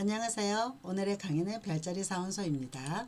안녕하세요. 오늘의 강의는 별자리 사원소입니다.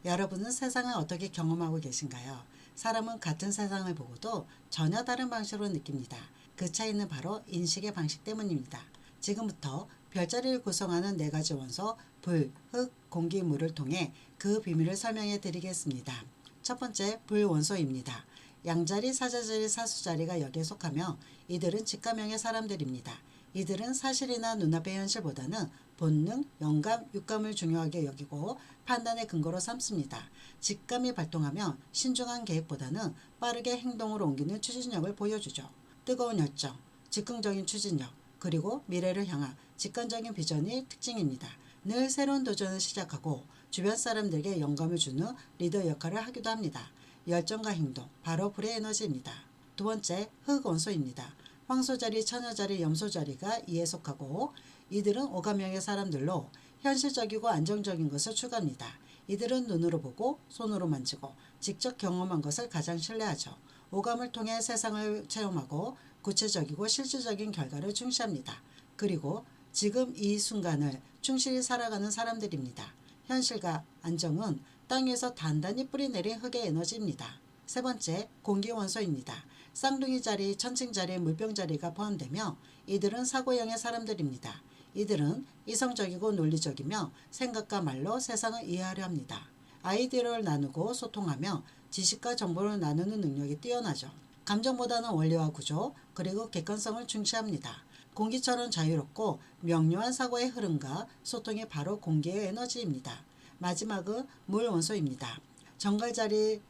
여러분은 세상을 어떻게 경험하고 계신가요? 사람은 같은 세상을 보고도 전혀 다른 방식으로 느낍니다. 그 차이는 바로 인식의 방식 때문입니다. 지금부터 별자리를 구성하는 4가지 원소 불, 흙, 공기, 물을 통해 그 비밀을 설명해 드리겠습니다. 첫 번째 불원소입니다. 양자리, 사자자리, 사수자리가 여기에 속하며 이들은 직감형의 사람들입니다. 이들은 사실이나 눈앞의 현실보다는 본능, 영감, 육감을 중요하게 여기고 판단의 근거로 삼습니다. 직감이 발동하며 신중한 계획보다는 빠르게 행동으로 옮기는 추진력을 보여주죠. 뜨거운 열정, 즉흥적인 추진력, 그리고 미래를 향한 직관적인 비전이 특징입니다. 늘 새로운 도전을 시작하고 주변 사람들에게 영감을 주는 리더 역할을 하기도 합니다. 열정과 행동, 바로 불의 에너지입니다. 두 번째, 흙원소입니다. 황소자리, 처녀자리, 염소자리가 이에 속하고 이들은 오감형의 사람들로 현실적이고 안정적인 것을 추구합니다. 이들은 눈으로 보고 손으로 만지고 직접 경험한 것을 가장 신뢰하죠. 오감을 통해 세상을 체험하고 구체적이고 실질적인 결과를 중시합니다. 그리고 지금 이 순간을 충실히 살아가는 사람들입니다. 현실과 안정은 땅 위에서 단단히 뿌리내린 흙의 에너지입니다. 세 번째, 공기원소입니다. 쌍둥이 자리, 천칭 자리, 물병 자리가 포함되며 이들은 사고형의 사람들입니다. 이들은 이성적이고 논리적이며 생각과 말로 세상을 이해하려 합니다. 아이디어를 나누고 소통하며 지식과 정보를 나누는 능력이 뛰어나죠. 감정보다는 원리와 구조, 그리고 객관성을 중시합니다. 공기처럼 자유롭고 명료한 사고의 흐름과 소통이 바로 공기의 에너지입니다. 마지막은 물원소입니다. 정갈자리,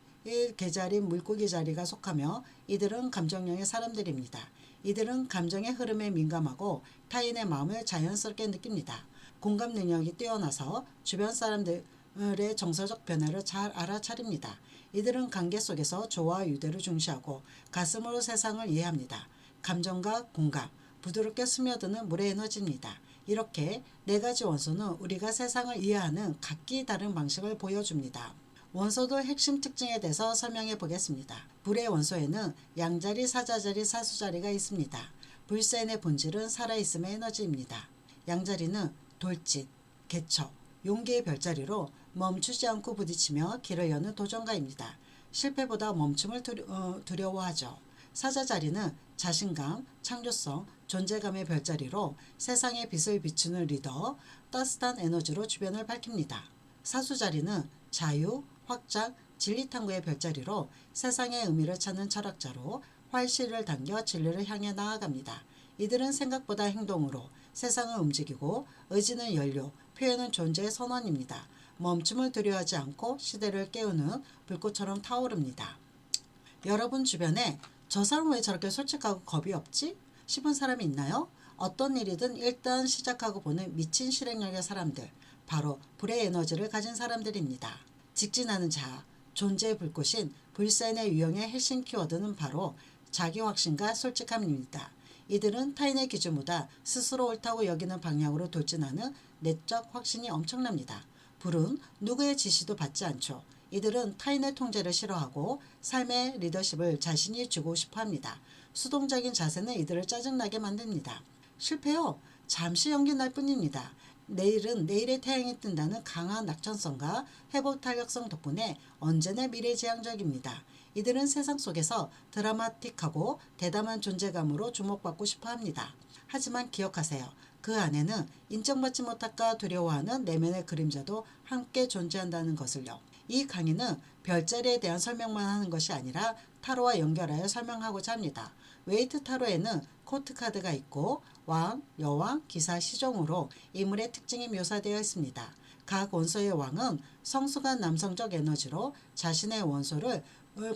개자리, 물고기 자리가 속하며 이들은 감정형의 사람들입니다. 이들은 감정의 흐름에 민감하고 타인의 마음을 자연스럽게 느낍니다. 공감 능력이 뛰어나서 주변 사람들의 정서적 변화를 잘 알아차립니다. 이들은 관계 속에서 조화와 유대를 중시하고 가슴으로 세상을 이해합니다. 감정과 공감, 부드럽게 스며드는 물의 에너지입니다. 이렇게 4가지 원소는 우리가 세상을 이해하는 각기 다른 방식을 보여줍니다. 원소도 핵심 특징에 대해서 설명해 보겠습니다. 불의 원소에는 양자리, 사자자리, 사수자리가 있습니다. 불센의 본질은 살아있음의 에너지입니다. 양자리는 돌진, 개척, 용기의 별자리로 멈추지 않고 부딪히며 길을 여는 도전가입니다. 실패보다 멈춤을 두려워하죠. 사자자리는 자신감, 창조성, 존재감의 별자리로 세상에 빛을 비추는 리더, 따뜻한 에너지로 주변을 밝힙니다. 사수자리는 자유, 확장, 진리탐구의 별자리로 세상의 의미를 찾는 철학자로 활시를 당겨 진리를 향해 나아갑니다. 이들은 생각보다 행동으로 세상을 움직이고 의지는 연료, 표현은 존재의 선언입니다. 멈춤을 두려워하지 않고 시대를 깨우는 불꽃처럼 타오릅니다. 여러분 주변에 저 사람 왜 저렇게 솔직하고 겁이 없지? 싶은 사람이 있나요? 어떤 일이든 일단 시작하고 보는 미친 실행력의 사람들, 바로 불의 에너지를 가진 사람들입니다. 직진하는 자아, 존재의 불꽃인 불사인의 유형의 핵심 키워드는 바로 자기 확신과 솔직함입니다. 이들은 타인의 기준보다 스스로 옳다고 여기는 방향으로 돌진하는 내적 확신이 엄청납니다. 불은 누구의 지시도 받지 않죠. 이들은 타인의 통제를 싫어하고 삶의 리더십을 자신이 주고 싶어합니다. 수동적인 자세는 이들을 짜증나게 만듭니다. 실패요? 잠시 연기 날 뿐입니다. 내일은 내일의 태양이 뜬다는 강한 낙천성과 회복 탄력성 덕분에 언제나 미래지향적입니다. 이들은 세상 속에서 드라마틱하고 대담한 존재감으로 주목받고 싶어합니다. 하지만 기억하세요. 그 안에는 인정받지 못할까 두려워하는 내면의 그림자도 함께 존재한다는 것을요. 이 강의는 별자리에 대한 설명만 하는 것이 아니라 타로와 연결하여 설명하고자 합니다. 웨이트 타로에는 코트 카드가 있고 왕, 여왕, 기사, 시종으로 인물의 특징이 묘사되어 있습니다. 각 원소의 왕은 성숙한 남성적 에너지로 자신의 원소를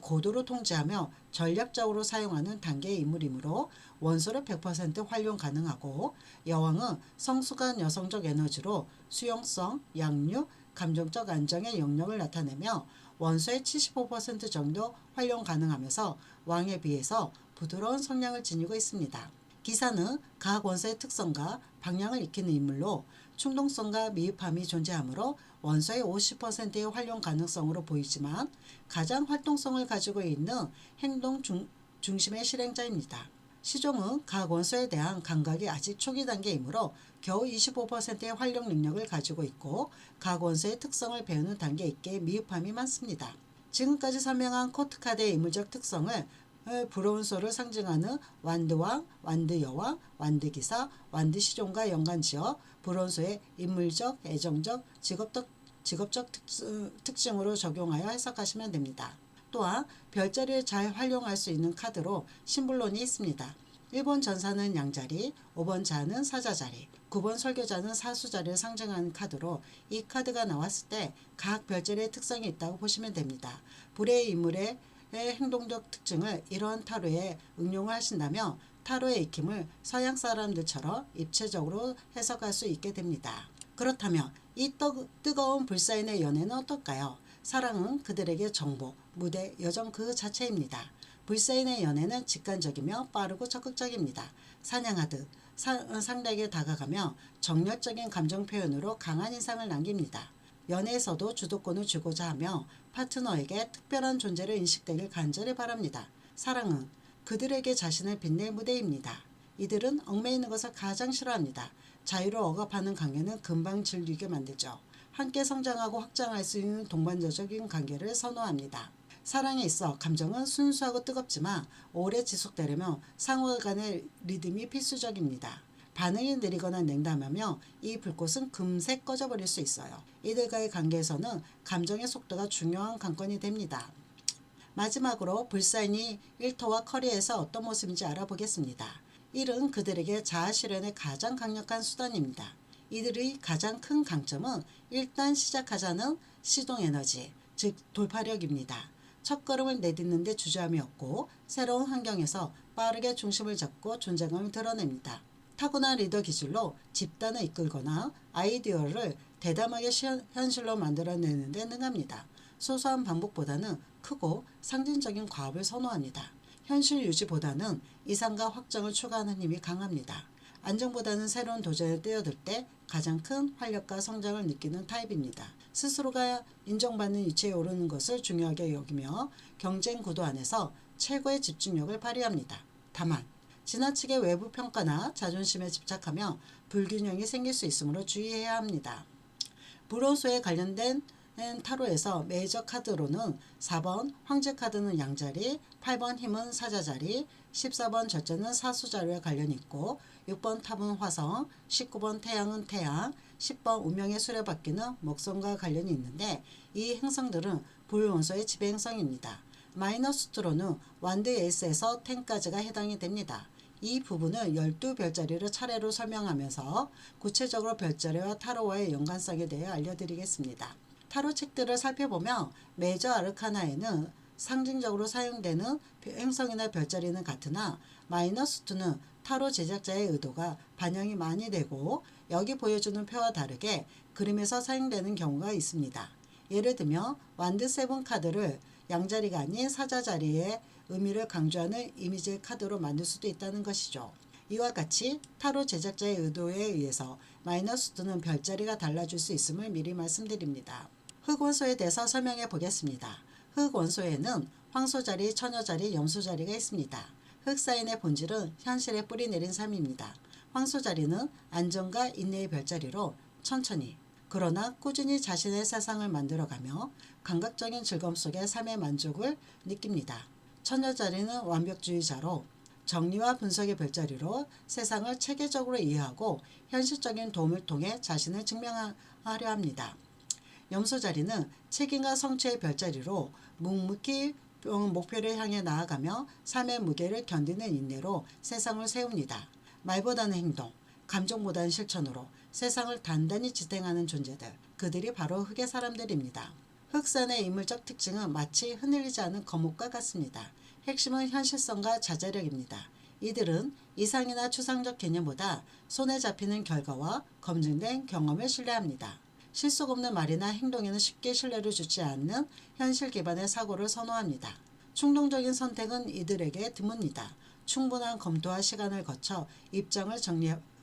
고도로 통제하며 전략적으로 사용하는 단계의 인물이므로 원소를 100% 활용 가능하고, 여왕은 성숙한 여성적 에너지로 수용성, 양육, 감정적 안정의 영역을 나타내며 원소의 75% 정도 활용 가능하면서 왕에 비해서 부드러운 성향을 지니고 있습니다. 기사는 각 원소의 특성과 방향을 익히는 인물로 충동성과 미흡함이 존재하므로 원소의 50%의 활용 가능성으로 보이지만 가장 활동성을 가지고 있는 행동 중심의 실행자입니다. 시종은 각 원소에 대한 감각이 아직 초기 단계이므로 겨우 25%의 활용 능력을 가지고 있고 각 원소의 특성을 배우는 단계에 있게 미흡함이 많습니다. 지금까지 설명한 코트카드의 인물적 특성을 불온소를 상징하는 완드왕, 완드여왕, 완드기사, 완드시종과 연관지어 불온소의 인물적, 애정적, 직업적 특징으로 적용하여 해석하시면 됩니다. 또한 별자리를 잘 활용할 수 있는 카드로 신불론이 있습니다. 1번 전사는 양자리, 5번 자는 사자자리, 9번 설교자는 사수자리를 상징하는 카드로 이 카드가 나왔을 때 각 별자리의 특성이 있다고 보시면 됩니다. 불의 인물의 행동적 특징을 이러한 타로에 응용을 하신다면 타로의 익힘을 서양 사람들처럼 입체적으로 해석할 수 있게 됩니다. 그렇다면 이 뜨거운 불사인의 연애는 어떨까요? 사랑은 그들에게 정복, 무대, 여정 그 자체입니다. 불사인의 연애는 직관적이며 빠르고 적극적입니다. 사냥하듯 상대에게 다가가며 정열적인 감정 표현으로 강한 인상을 남깁니다. 연애에서도 주도권을 주고자 하며 파트너에게 특별한 존재를 인식되길 간절히 바랍니다. 사랑은 그들에게 자신을 빛낼 무대입니다. 이들은 얽매이는 것을 가장 싫어합니다. 자유를 억압하는 관계는 금방 질리게 만들죠. 함께 성장하고 확장할 수 있는 동반자적인 관계를 선호합니다. 사랑에 있어 감정은 순수하고 뜨겁지만 오래 지속되려면 상호 간의 리듬이 필수적입니다. 반응이 느리거나 냉담하며 이 불꽃은 금세 꺼져버릴 수 있어요. 이들과의 관계에서는 감정의 속도가 중요한 관건이 됩니다. 마지막으로 불사인이 일터와 커리어에서 어떤 모습인지 알아보겠습니다. 1은 그들에게 자아 실현의 가장 강력한 수단입니다. 이들의 가장 큰 강점은 일단 시작하자는 시동 에너지, 즉 돌파력입니다. 첫걸음을 내딛는 데 주저함이 없고 새로운 환경에서 빠르게 중심을 잡고 존재감을 드러냅니다. 타고난 리더 기질로 집단을 이끌거나 아이디어를 대담하게 현실로 만들어내는 데 능합니다. 소소한 반복보다는 크고 상징적인 과업을 선호합니다. 현실 유지보다는 이상과 확정을 추구하는 힘이 강합니다. 안정보다는 새로운 도전에 뛰어들 때 가장 큰 활력과 성장을 느끼는 타입입니다. 스스로가 인정받는 위치에 오르는 것을 중요하게 여기며 경쟁 구도 안에서 최고의 집중력을 발휘합니다. 다만 지나치게 외부 평가나 자존심에 집착하며 불균형이 생길 수 있으므로 주의해야 합니다. 불호소에 관련된 타로에서 메이저 카드로는 4번 황제 카드는 양자리, 8번 힘은 사자자리, 14번 절제는 사수자리와 관련이 있고 6번 탑은 화성, 19번 태양은 태양, 10번 운명의 수레바퀴는 목성과 관련이 있는데 이 행성들은 불원소의 지배 행성입니다. 마이너스 2로는 완드 에이스에서 10까지가 해당이 됩니다. 이 부분은 12별자리를 차례로 설명하면서 구체적으로 별자리와 타로와의 연관성에 대해 알려드리겠습니다. 타로 책들을 살펴보면 메이저 아르카나에는 상징적으로 사용되는 행성이나 별자리는 같으나 마이너스 2는 타로 제작자의 의도가 반영이 많이 되고 여기 보여주는 표와 다르게 그림에서 사용되는 경우가 있습니다. 예를 들면 완드 7 카드를 양자리가 아닌 사자자리의 의미를 강조하는 이미지 카드로 만들 수도 있다는 것이죠. 이와 같이 타로 제작자의 의도에 의해서 마이너스 2는 별자리가 달라질 수 있음을 미리 말씀드립니다. 흑원소에 대해서 설명해 보겠습니다. 흑원소에는 황소자리, 처녀자리, 염소자리가 있습니다. 흑사인의 본질은 현실에 뿌리 내린 삶입니다. 황소자리는 안정과 인내의 별자리로 천천히 그러나 꾸준히 자신의 세상을 만들어가며 감각적인 즐거움 속에 삶의 만족을 느낍니다. 처녀자리는 완벽주의자로 정리와 분석의 별자리로 세상을 체계적으로 이해하고 현실적인 도움을 통해 자신을 증명하려 합니다. 염소자리는 책임과 성취의 별자리로 묵묵히 목표를 향해 나아가며 삶의 무게를 견디는 인내로 세상을 세웁니다. 말보다는 행동, 감정보다는 실천으로 세상을 단단히 지탱하는 존재들, 그들이 바로 흑의 사람들입니다. 흑산의 인물적 특징은 마치 흔들리지 않은 거목과 같습니다. 핵심은 현실성과 자제력입니다. 이들은 이상이나 추상적 개념보다 손에 잡히는 결과와 검증된 경험을 신뢰합니다. 실속 없는 말이나 행동에는 쉽게 신뢰를 주지 않는 현실 기반의 사고를 선호합니다. 충동적인 선택은 이들에게 드뭅니다. 충분한 검토와 시간을 거쳐 입장을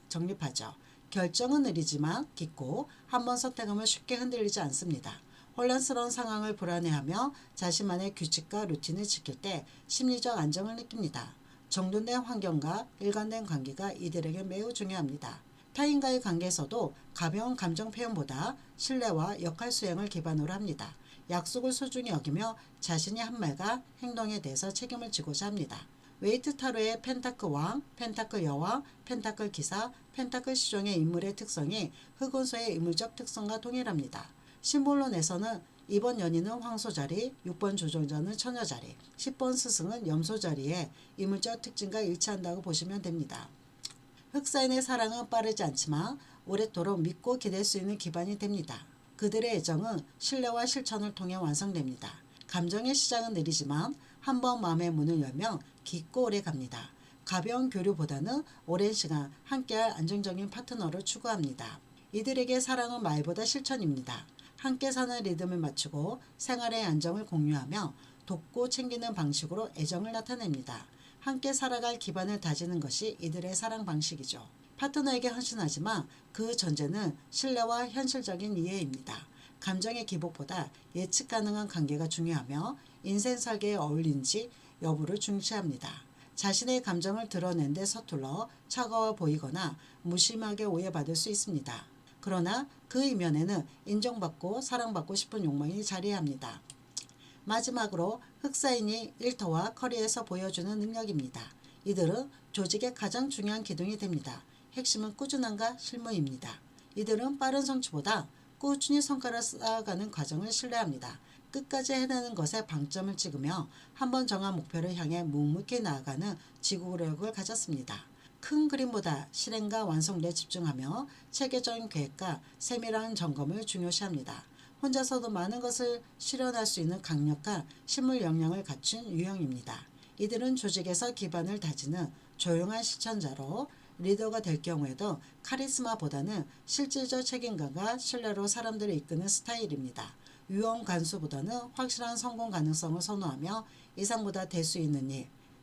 정립하죠. 결정은 느리지만 깊고 한번 선택하면 쉽게 흔들리지 않습니다. 혼란스러운 상황을 불안해하며 자신만의 규칙과 루틴을 지킬 때 심리적 안정을 느낍니다. 정돈된 환경과 일관된 관계가 이들에게 매우 중요합니다. 타인과의 관계에서도 가벼운 감정 표현보다 신뢰와 역할 수행을 기반으로 합니다. 약속을 소중히 여기며 자신이 한 말과 행동에 대해서 책임을 지고자 합니다. 웨이트 타로의 펜타클 왕, 펜타클 여왕, 펜타클 기사, 펜타클 시종의 인물의 특성이 흑원소의 인물적 특성과 동일합니다. 심볼론에서는 2번 연인은 황소 자리, 6번 조종자는 처녀 자리, 10번 스승은 염소 자리에 인물적 특징과 일치한다고 보시면 됩니다. 흑사인의 사랑은 빠르지 않지만 오랫도록 믿고 기댈 수 있는 기반이 됩니다. 그들의 애정은 신뢰와 실천을 통해 완성됩니다. 감정의 시작은 느리지만 한번 마음의 문을 열면 깊고 오래 갑니다. 가벼운 교류보다는 오랜 시간 함께할 안정적인 파트너를 추구합니다. 이들에게 사랑은 말보다 실천입니다. 함께 사는 리듬을 맞추고 생활의 안정을 공유하며 돕고 챙기는 방식으로 애정을 나타냅니다. 함께 살아갈 기반을 다지는 것이 이들의 사랑 방식이죠. 파트너에게 헌신하지만 그 전제는 신뢰와 현실적인 이해입니다. 감정의 기복보다 예측 가능한 관계가 중요하며 인생 설계에 어울리는지 여부를 중시합니다. 자신의 감정을 드러낸 데 서툴러 차가워 보이거나 무심하게 오해받을 수 있습니다. 그러나 그 이면에는 인정받고 사랑받고 싶은 욕망이 자리합니다. 마지막으로 흑사인이 일터와 커리어에서 보여주는 능력입니다. 이들은 조직의 가장 중요한 기둥이 됩니다. 핵심은 꾸준함과 실무입니다. 이들은 빠른 성취보다 꾸준히 성과를 쌓아가는 과정을 신뢰합니다. 끝까지 해내는 것에 방점을 찍으며 한번 정한 목표를 향해 묵묵히 나아가는 지구력을 가졌습니다. 큰 그림보다 실행과 완성도에 집중하며 체계적인 계획과 세밀한 점검을 중요시합니다. 혼자서도 많은 것을 실현할 수 있는 강력한 실무 역량을 갖춘 유형입니다. 이들은 조직에서 기반을 다지는 조용한 실천자로 리더가 될 경우에도 카리스마보다는 실질적 책임감과 신뢰로 사람들을 이끄는 스타일입니다. 유언 간수보다는 확실한 성공 가능성을 선호하며 이상보다 될 수 있는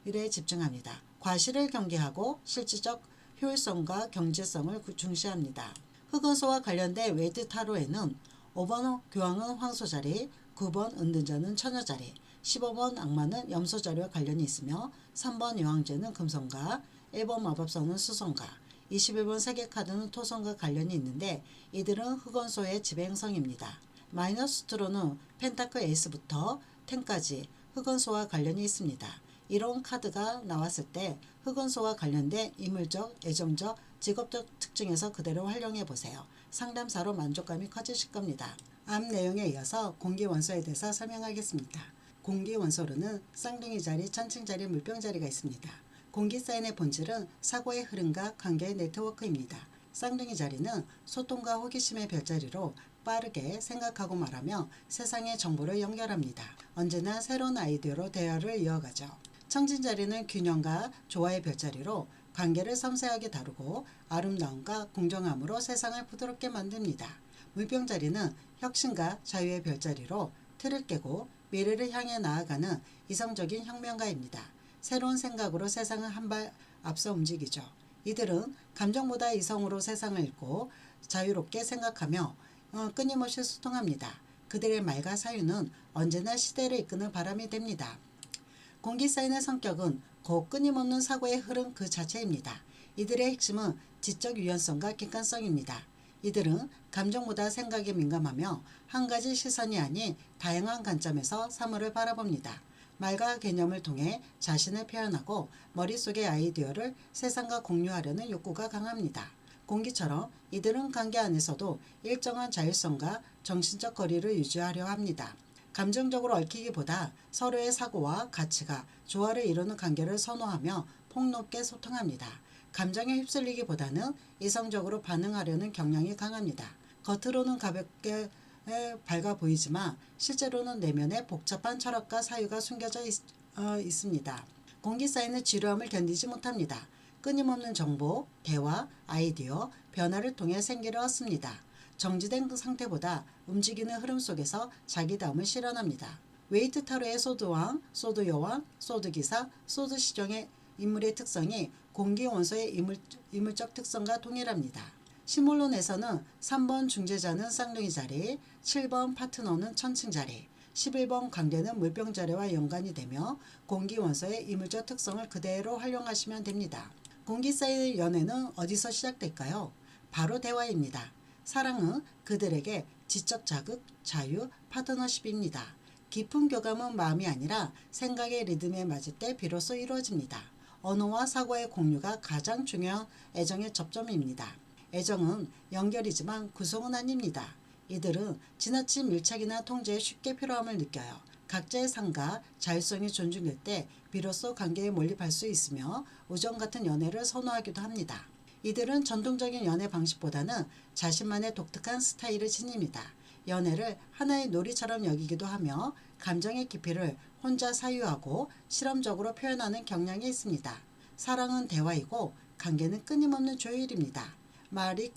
일에 집중합니다. 과실을 경계하고 실질적 효율성과 경제성을 중시합니다. 흑원소와 관련된 웨이트 타로에는 5번 교황은 황소 자리, 9번 은둔자는 처녀 자리, 15번 악마는 염소 자리와 관련이 있으며 3번 여왕제는 금성과 1번 마법사는 수성과 21번 세계카드는 토성과 관련이 있는데 이들은 흑원소의 지배행성입니다. 마이너스 2로는 펜타클 에이스부터 10까지 흑원소와 관련이 있습니다. 이런 카드가 나왔을 때 흑원소와 관련된 인물적, 애정적, 직업적 특징에서 그대로 활용해 보세요. 상담사로 만족감이 커지실 겁니다. 앞 내용에 이어서 공기원소에 대해서 설명하겠습니다. 공기원소로는 쌍둥이 자리, 천칭 자리, 물병 자리가 있습니다. 공기사인의 본질은 사고의 흐름과 관계의 네트워크입니다. 쌍둥이 자리는 소통과 호기심의 별자리로 빠르게 생각하고 말하며 세상의 정보를 연결합니다. 언제나 새로운 아이디어로 대화를 이어가죠. 청진 자리는 균형과 조화의 별자리로 관계를 섬세하게 다루고 아름다움과 공정함으로 세상을 부드럽게 만듭니다. 물병 자리는 혁신과 자유의 별자리로 틀을 깨고 미래를 향해 나아가는 이성적인 혁명가입니다. 새로운 생각으로 세상을 한 발 앞서 움직이죠. 이들은 감정보다 이성으로 세상을 읽고 자유롭게 생각하며 끊임없이 소통합니다. 그들의 말과 사유는 언제나 시대를 이끄는 바람이 됩니다. 공기사인의 성격은 곧 끊임없는 사고의 흐름 그 자체입니다. 이들의 핵심은 지적 유연성과 객관성입니다. 이들은 감정보다 생각에 민감하며 한 가지 시선이 아닌 다양한 관점에서 사물을 바라봅니다. 말과 개념을 통해 자신을 표현하고 머릿속의 아이디어를 세상과 공유하려는 욕구가 강합니다. 공기처럼 이들은 관계 안에서도 일정한 자율성과 정신적 거리를 유지하려 합니다. 감정적으로 얽히기보다 서로의 사고와 가치가 조화를 이루는 관계를 선호하며 폭넓게 소통합니다. 감정에 휩쓸리기보다는 이성적으로 반응하려는 경향이 강합니다. 겉으로는 가볍게 밝아 보이지만 실제로는 내면에 복잡한 철학과 사유가 숨겨져 있습니다. 공기사인은 지루함을 견디지 못합니다. 끊임없는 정보, 대화, 아이디어, 변화를 통해 생기를 얻습니다. 정지된 상태보다 움직이는 흐름 속에서 자기다움을 실현합니다. 웨이트 타로의 소드왕, 소드 여왕, 소드 기사, 소드 시종의 인물의 특성이 공기 원소의 인물적 특성과 동일합니다. 시몰론에서는 3번 중재자는 쌍둥이 자리, 7번 파트너는 천칭 자리, 11번 관계는 물병자리와 연관이 되며 공기원소의 이물적 특성을 그대로 활용하시면 됩니다. 공기 사이의 연애는 어디서 시작될까요? 바로 대화입니다. 사랑은 그들에게 지적 자극, 자유, 파트너십입니다. 깊은 교감은 마음이 아니라 생각의 리듬에 맞을 때 비로소 이루어집니다. 언어와 사고의 공유가 가장 중요한 애정의 접점입니다. 애정은 연결이지만 구성은 아닙니다. 이들은 지나친 밀착이나 통제에 쉽게 필요함을 느껴요. 각자의 삶과 자율성이 존중될 때 비로소 관계에 몰입할 수 있으며 우정 같은 연애를 선호하기도 합니다. 이들은 전통적인 연애 방식보다는 자신만의 독특한 스타일을 지닙니다. 연애를 하나의 놀이처럼 여기기도 하며 감정의 깊이를 혼자 사유하고 실험적으로 표현하는 경향이 있습니다. 사랑은 대화이고 관계는 끊임없는 조율입니다. 말이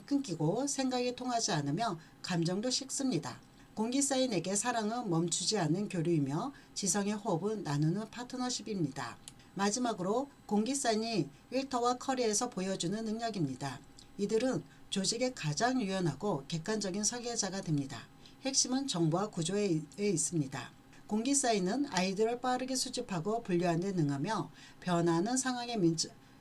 끊기고 생각이 통하지 않으며 감정도 식습니다. 공기사인에게 사랑은 멈추지 않는 교류이며 지성의 호흡은 나누는 파트너십입니다. 마지막으로 공기사인이 일터와 커리어에서 보여주는 능력입니다. 이들은 조직의 가장 유연하고 객관적인 설계자가 됩니다. 핵심은 정보와 구조에 있습니다. 공기사인은 아이디어를 빠르게 수집하고 분류하는 데 능하며 변화하는 상황에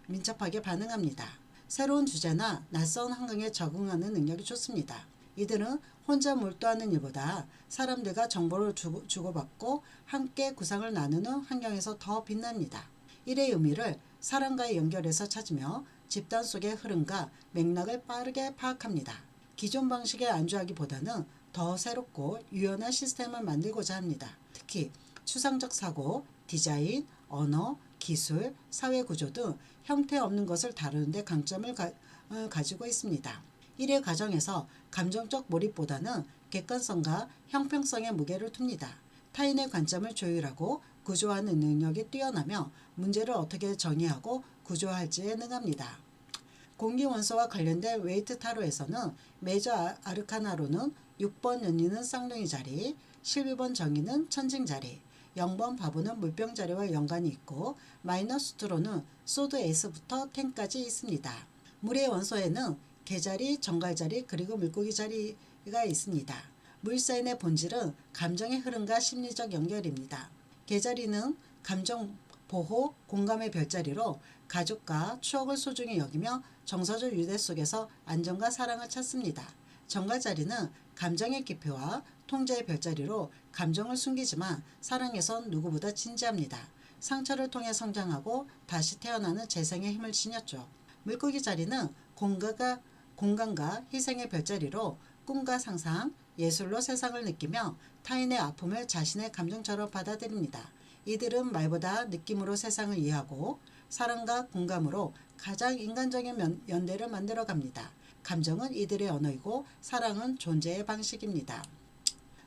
민첩하게 반응합니다. 새로운 주제나 낯선 환경에 적응하는 능력이 좋습니다. 이들은 혼자 몰두하는 일보다 사람들과 정보를 주고받고 함께 구상을 나누는 환경에서 더 빛납니다. 일의 의미를 사람과의 연결해서 찾으며 집단 속의 흐름과 맥락을 빠르게 파악합니다. 기존 방식에 안주하기보다는 더 새롭고 유연한 시스템을 만들고자 합니다. 특히 추상적 사고, 디자인, 언어, 기술, 사회구조 등 형태 없는 것을 다루는 데 강점을 가지고 있습니다. 일의 과정에서 감정적 몰입보다는 객관성과 형평성에 무게를 둡니다. 타인의 관점을 조율하고 구조하는 능력이 뛰어나며 문제를 어떻게 정의하고 구조할지에 능합니다. 공기원소와 관련된 웨이트 타로에서는 메저 아르카나로는 6번 연인은 쌍둥이 자리, 12번 정의는 천칭 자리, 0번 바보는 물병 자리와 연관이 있고 마이너스 2로는 소드 에이스부터 10까지 있습니다. 물의 원소에는 개자리, 정갈자리 그리고 물고기 자리가 있습니다. 물사인의 본질은 감정의 흐름과 심리적 연결입니다. 개자리는 감정 보호, 공감의 별자리로 가족과 추억을 소중히 여기며 정서적 유대 속에서 안정과 사랑을 찾습니다. 정갈자리는 감정의 깊이와 통제의 별자리로 감정을 숨기지만 사랑에선 누구보다 진지합니다. 상처를 통해 성장하고 다시 태어나는 재생의 힘을 지녔죠. 물고기 자리는 공간과 희생의 별자리로 꿈과 상상, 예술로 세상을 느끼며 타인의 아픔을 자신의 감정처럼 받아들입니다. 이들은 말보다 느낌으로 세상을 이해하고 사랑과 공감으로 가장 인간적인 연대를 만들어갑니다. 감정은 이들의 언어이고 사랑은 존재의 방식입니다.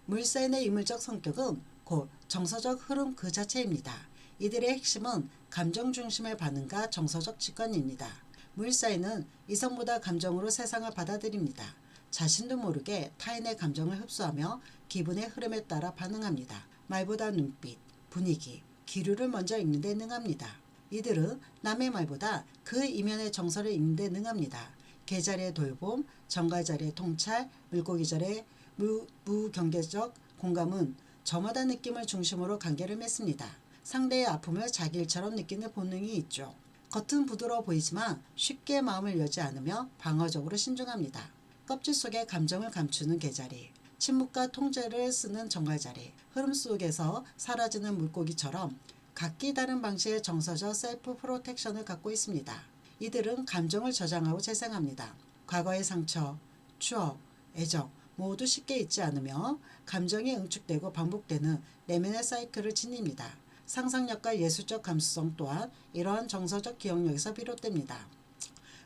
물사인의 인물적 성격은 곧 정서적 흐름 그 자체입니다. 이들의 핵심은 감정 중심의 반응과 정서적 직관입니다. 물사인은 이성보다 감정으로 세상을 받아들입니다. 자신도 모르게 타인의 감정을 흡수하며 기분의 흐름에 따라 반응합니다. 말보다 눈빛, 분위기, 기류를 먼저 읽는 데 능합니다. 이들은 남의 말보다 그 이면의 정서를 읽는 데 능합니다. 개자리의 돌봄, 정갈자리의 통찰, 물고기자리의 무경계적 공감은 저마다 느낌을 중심으로 관계를 맺습니다. 상대의 아픔을 자기 일처럼 느끼는 본능이 있죠. 겉은 부드러워 보이지만 쉽게 마음을 열지 않으며 방어적으로 신중합니다. 껍질 속에 감정을 감추는 개자리, 침묵과 통제를 쓰는 정갈자리, 흐름 속에서 사라지는 물고기처럼 각기 다른 방식의 정서적 셀프 프로텍션을 갖고 있습니다. 이들은 감정을 저장하고 재생합니다. 과거의 상처, 추억, 애정 모두 쉽게 잊지 않으며 감정이 응축되고 반복되는 내면의 사이클을 지닙니다. 상상력과 예술적 감수성 또한 이러한 정서적 기억력에서 비롯됩니다.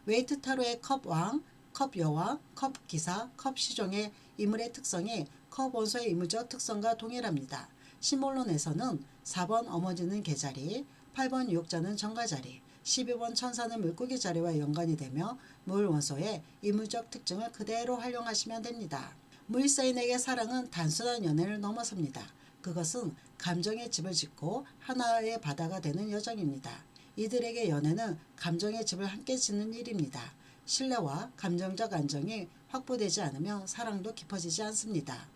웨이트 타로의 컵왕, 컵여왕, 컵기사, 컵시종의 인물의 특성이 컵 원소의 인물적 특성과 동일합니다. 심볼론에서는 4번 어머니는 개자리, 8번 유혹자는 정갈자리, 12번 천사는 물고기 자리와 연관이 되며 물 원소의 인물적 특징을 그대로 활용하시면 됩니다. 물사인에게 사랑은 단순한 연애를 넘어섭니다. 그것은 감정의 집을 짓고 하나의 바다가 되는 여정입니다. 이들에게 연애는 감정의 집을 함께 짓는 일입니다. 신뢰와 감정적 안정이 확보되지 않으면 사랑도 깊어지지 않습니다.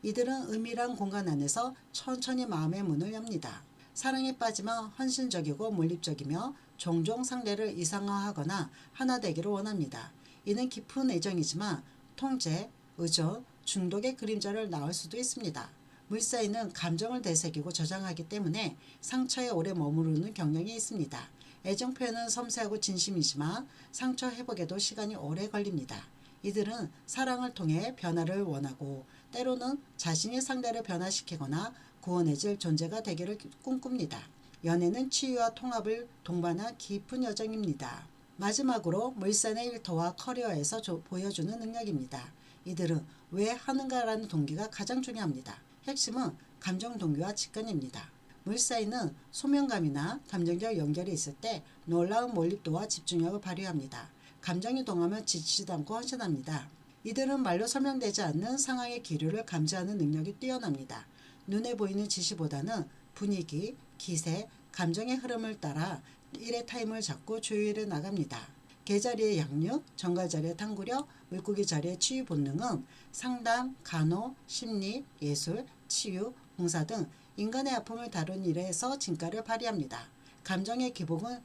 이들은 은밀한 공간 안에서 천천히 마음의 문을 엽니다. 사랑에 빠지면 헌신적이고 몰입적이며 종종 상대를 이상화하거나 하나 되기를 원합니다. 이는 깊은 애정이지만 통제, 의존, 중독의 그림자를 낳을 수도 있습니다. 물사이는 감정을 되새기고 저장하기 때문에 상처에 오래 머무르는 경향이 있습니다. 애정 표현은 섬세하고 진심이지만 상처 회복에도 시간이 오래 걸립니다. 이들은 사랑을 통해 변화를 원하고 때로는 자신이 상대를 변화시키거나 구원해줄 존재가 되기를 꿈꿉니다. 연애는 치유와 통합을 동반한 깊은 여정입니다. 마지막으로 물산의 일터와 커리어에서 보여주는 능력입니다. 이들은 왜 하는가라는 동기가 가장 중요합니다. 핵심은 감정 동기와 직관입니다. 물사이는 소명감이나 감정적 연결이 있을 때 놀라운 몰입도와 집중력을 발휘합니다. 감정이 동하면 지치지도 않고 헌신합니다. 이들은 말로 설명되지 않는 상황의 기류를 감지하는 능력이 뛰어납니다. 눈에 보이는 지시보다는 분위기, 기세, 감정의 흐름을 따라 일의 타임을 잡고 조율해 나갑니다. 개자리의 양육, 정갈자리의 탐구력, 물고기 자리의 치유 본능은 상담, 간호, 심리, 예술, 치유, 봉사 등 인간의 아픔을 다룬 일에서 진가를 발휘합니다. 감정의 기복은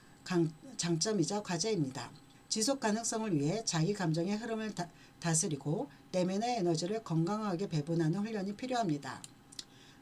장점이자 과제입니다. 지속 가능성을 위해 자기 감정의 흐름을 다스리고 내면의 에너지를 건강하게 배분하는 훈련이 필요합니다.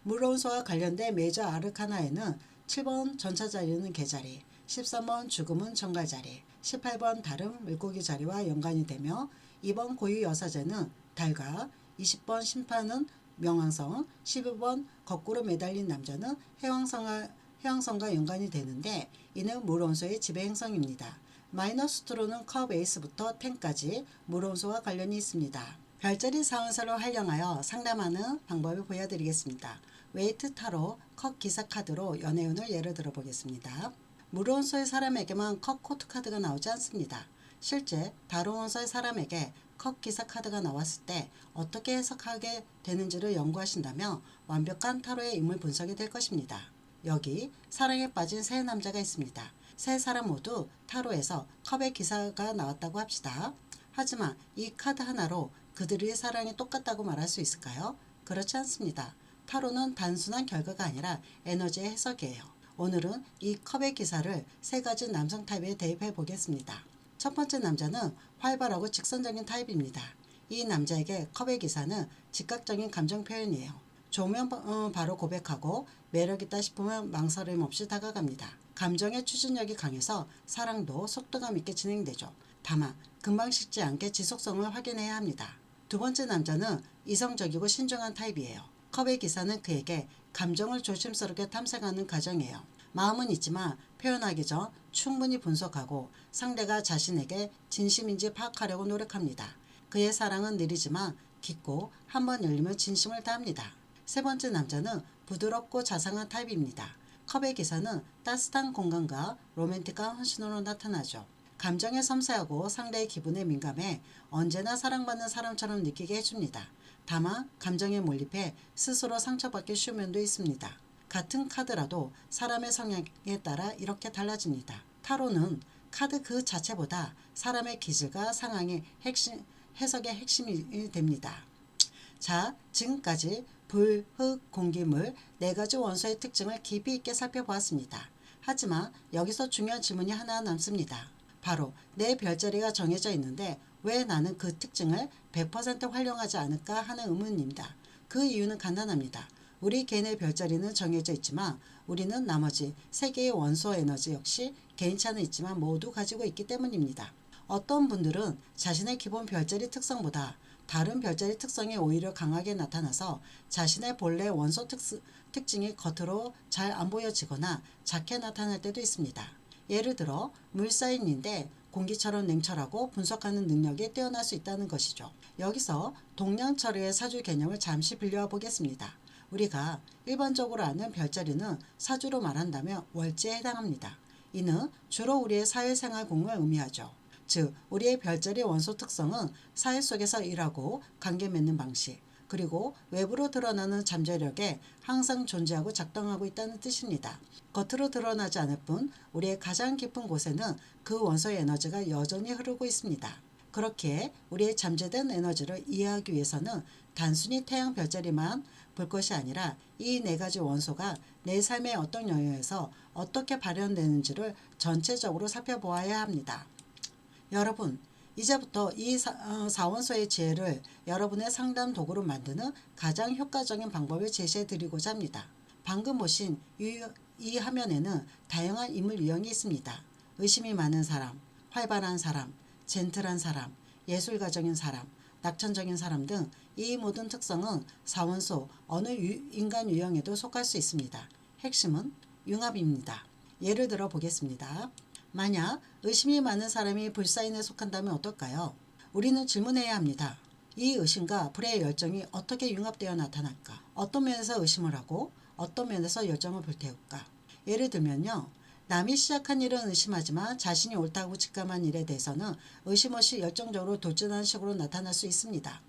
물온수와 관련된 메이저 아르카나에는 7번 전차자리는 개자리, 13번 죽음은 정갈자리, 18번 다른 물고기 자리와 연관이 되며 2번 고유 여사제는 달과 20번 심판은 명왕성, 12번 거꾸로 매달린 남자는 해왕성과 연관이 되는데 이는 물온수의 지배 행성입니다. 마이너스 2로는 컵 에이스부터 10까지 물온수와 관련이 있습니다. 별자리 사원서를 활용하여 상담하는 방법을 보여드리겠습니다. 웨이트 타로 컵 기사 카드로 연애운을 예를 들어보겠습니다. 물온수의 사람에게만 컵 코트 카드가 나오지 않습니다. 실제 다루원서의 사람에게 컵 기사 카드가 나왔을 때 어떻게 해석하게 되는지를 연구하신다면 완벽한 타로의 인물 분석이 될 것입니다. 여기 사랑에 빠진 세 남자가 있습니다. 세 사람 모두 타로에서 컵의 기사가 나왔다고 합시다. 하지만 이 카드 하나로 그들의 사랑이 똑같다고 말할 수 있을까요? 그렇지 않습니다. 타로는 단순한 결과가 아니라 에너지의 해석이에요. 오늘은 이 컵의 기사를 세 가지 남성 타입에 대입해 보겠습니다. 첫 번째 남자는 활발하고 직선적인 타입입니다. 이 남자에게 컵의 기사는 즉각적인 감정 표현이에요. 좋으면 바로 고백하고 매력있다 싶으면 망설임 없이 다가갑니다. 감정의 추진력이 강해서 사랑도 속도감 있게 진행되죠. 다만 금방 식지 않게 지속성을 확인해야 합니다. 두 번째 남자는 이성적이고 신중한 타입이에요. 컵의 기사는 그에게 감정을 조심스럽게 탐색하는 과정이에요. 마음은 있지만 표현하기 전 충분히 분석하고 상대가 자신에게 진심인지 파악하려고 노력합니다. 그의 사랑은 느리지만 깊고 한번 열리면 진심을 다합니다. 세 번째 남자는 부드럽고 자상한 타입입니다. 컵의 기사는 따뜻한 공간과 로맨틱한 헌신으로 나타나죠. 감정에 섬세하고 상대의 기분에 민감해 언제나 사랑받는 사람처럼 느끼게 해줍니다. 다만 감정에 몰입해 스스로 상처받기 쉬운 면도 있습니다. 같은 카드라도 사람의 성향에 따라 이렇게 달라집니다. 타로는 카드 그 자체보다 사람의 기질과 상황의 해석의 핵심이 됩니다. 자, 지금까지 불, 흙, 공기, 물 네 가지 원소의 특징을 깊이 있게 살펴보았습니다. 하지만 여기서 중요한 질문이 하나 남습니다. 바로 내 별자리가 정해져 있는데 왜 나는 그 특징을 100% 활용하지 않을까 하는 의문입니다. 그 이유는 간단합니다. 우리 개인의 별자리는 정해져 있지만 우리는 나머지 3개의 원소 에너지 역시 개인차는 있지만 모두 가지고 있기 때문입니다. 어떤 분들은 자신의 기본 별자리 특성보다 다른 별자리 특성이 오히려 강하게 나타나서 자신의 본래 원소 특징이 겉으로 잘 안 보여지거나 작게 나타날 때도 있습니다. 예를 들어 물사인인데 공기처럼 냉철하고 분석하는 능력이 뛰어날 수 있다는 것이죠. 여기서 동양철의 사주 개념을 잠시 빌려 보겠습니다. 우리가 일반적으로 아는 별자리는 사주로 말한다면 월지에 해당합니다. 이는 주로 우리의 사회생활 공을 의미하죠. 즉 우리의 별자리 원소 특성은 사회 속에서 일하고 관계 맺는 방식 그리고 외부로 드러나는 잠재력에 항상 존재하고 작동하고 있다는 뜻입니다. 겉으로 드러나지 않을 뿐 우리의 가장 깊은 곳에는 그 원소의 에너지가 여전히 흐르고 있습니다. 그렇기에 우리의 잠재된 에너지를 이해하기 위해서는 단순히 태양 별자리만 볼 것이 아니라 이 네 가지 원소가 내 삶의 어떤 영역에서 어떻게 발현되는지를 전체적으로 살펴보아야 합니다. 여러분, 이제부터 이 사원소의 지혜를 여러분의 상담 도구로 만드는 가장 효과적인 방법을 제시해 드리고자 합니다. 방금 보신 이 화면에는 다양한 인물 유형이 있습니다. 의심이 많은 사람, 활발한 사람, 젠틀한 사람, 예술가적인 사람, 낙천적인 사람 등 이 모든 특성은 사원소 어느 인간 유형에도 속할 수 있습니다. 핵심은 융합입니다. 예를 들어 보겠습니다. 만약 의심이 많은 사람이 불사인에 속한다면 어떨까요? 우리는 질문해야 합니다. 이 의심과 불의 열정이 어떻게 융합되어 나타날까? 어떤 면에서 의심을 하고 어떤 면에서 열정을 불태울까? 예를 들면요. 남이 시작한 일은 의심하지만 자신이 옳다고 직감한 일에 대해서는 의심 없이 열정적으로 돌진하는 식으로 나타날 수 있습니다.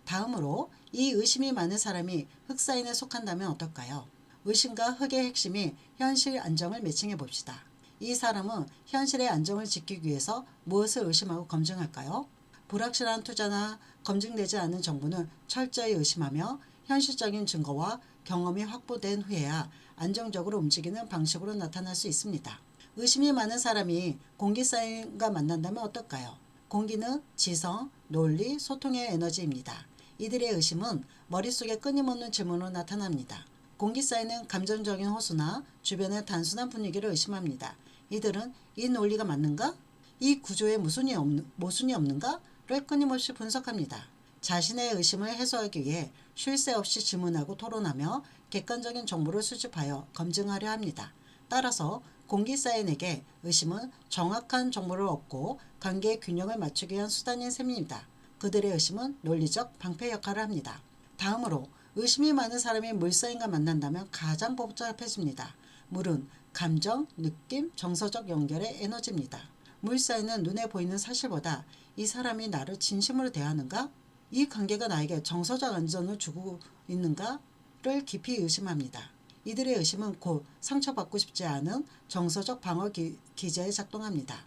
다음으로 이 의심이 많은 사람이 흑사인에 속한다면 어떨까요? 의심과 흑의 핵심이 현실 안정을 매칭해 봅시다. 이 사람은 현실의 안정을 지키기 위해서 무엇을 의심하고 검증할까요? 불확실한 투자나 검증되지 않은 정보는 철저히 의심하며 현실적인 증거와 경험이 확보된 후에야 안정적으로 움직이는 방식으로 나타날 수 있습니다. 의심이 많은 사람이 공기사인과 만난다면 어떨까요? 공기는 지성, 논리, 소통의 에너지입니다. 이들의 의심은 머릿속에 끊임없는 질문으로 나타납니다. 공기사인은 감정적인 호소나 주변의 단순한 분위기를 의심합니다. 이들은 이 논리가 맞는가? 이 구조에 모순이 없는가?를 끊임없이 분석합니다. 자신의 의심을 해소하기 위해 쉴 새 없이 질문하고 토론하며 객관적인 정보를 수집하여 검증하려 합니다. 따라서 공기사인에게 의심은 정확한 정보를 얻고 관계의 균형을 맞추기 위한 수단인 셈입니다. 그들의 의심은 논리적 방패 역할을 합니다. 다음으로 의심이 많은 사람이 물사인과 만난다면 가장 복잡해집니다. 물은 감정, 느낌, 정서적 연결의 에너지입니다. 물사인은 눈에 보이는 사실보다 이 사람이 나를 진심으로 대하는가? 이 관계가 나에게 정서적 안전을 주고 있는가를 깊이 의심합니다. 이들의 의심은 곧 상처받고 싶지 않은 정서적 방어 기제에 작동합니다.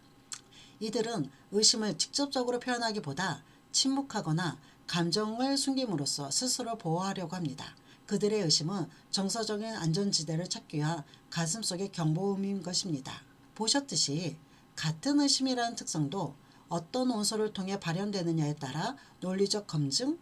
이들은 의심을 직접적으로 표현하기보다 침묵하거나 감정을 숨김으로써 스스로 보호하려고 합니다. 그들의 의심은 정서적인 안전지대를 찾기 위한 가슴속의 경보음인 것입니다. 보셨듯이 같은 의심이라는 특성도 어떤 원소를 통해 발현되느냐에 따라 논리적 검증,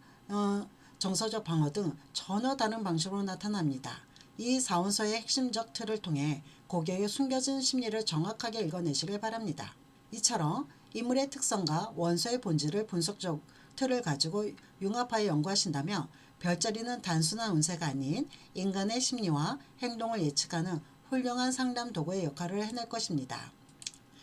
정서적 방어 등 전혀 다른 방식으로 나타납니다. 이 사원소의 핵심적 틀을 통해 고객의 숨겨진 심리를 정확하게 읽어내시길 바랍니다. 이처럼 인물의 특성과 원소의 본질을 분석적 틀을 가지고 융합하여 연구하신다면 별자리는 단순한 운세가 아닌 인간의 심리와 행동을 예측하는 훌륭한 상담 도구의 역할을 해낼 것입니다.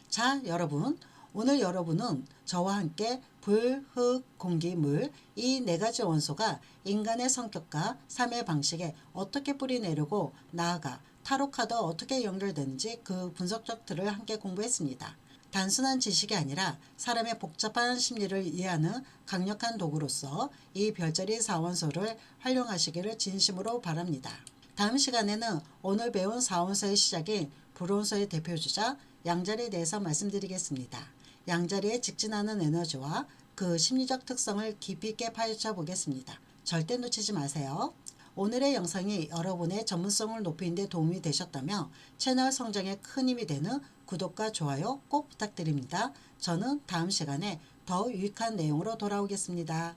자, 여러분, 오늘 여러분은 저와 함께 불, 흙, 공기, 물 이 네 가지 원소가 인간의 성격과 삶의 방식에 어떻게 뿌리내리고 나아가 타로 카드와 어떻게 연결되는지 그 분석적 틀을 함께 공부했습니다. 단순한 지식이 아니라 사람의 복잡한 심리를 이해하는 강력한 도구로서 이 별자리 사원소를 활용하시기를 진심으로 바랍니다. 다음 시간에는 오늘 배운 사원소의 시작인 불원소의 대표주자 양자리에 대해서 말씀드리겠습니다. 양자리에 직진하는 에너지와 그 심리적 특성을 깊이 있게 파헤쳐 보겠습니다. 절대 놓치지 마세요. 오늘의 영상이 여러분의 전문성을 높이는 데 도움이 되셨다면 채널 성장에 큰 힘이 되는 구독과 좋아요 꼭 부탁드립니다. 저는 다음 시간에 더 유익한 내용으로 돌아오겠습니다.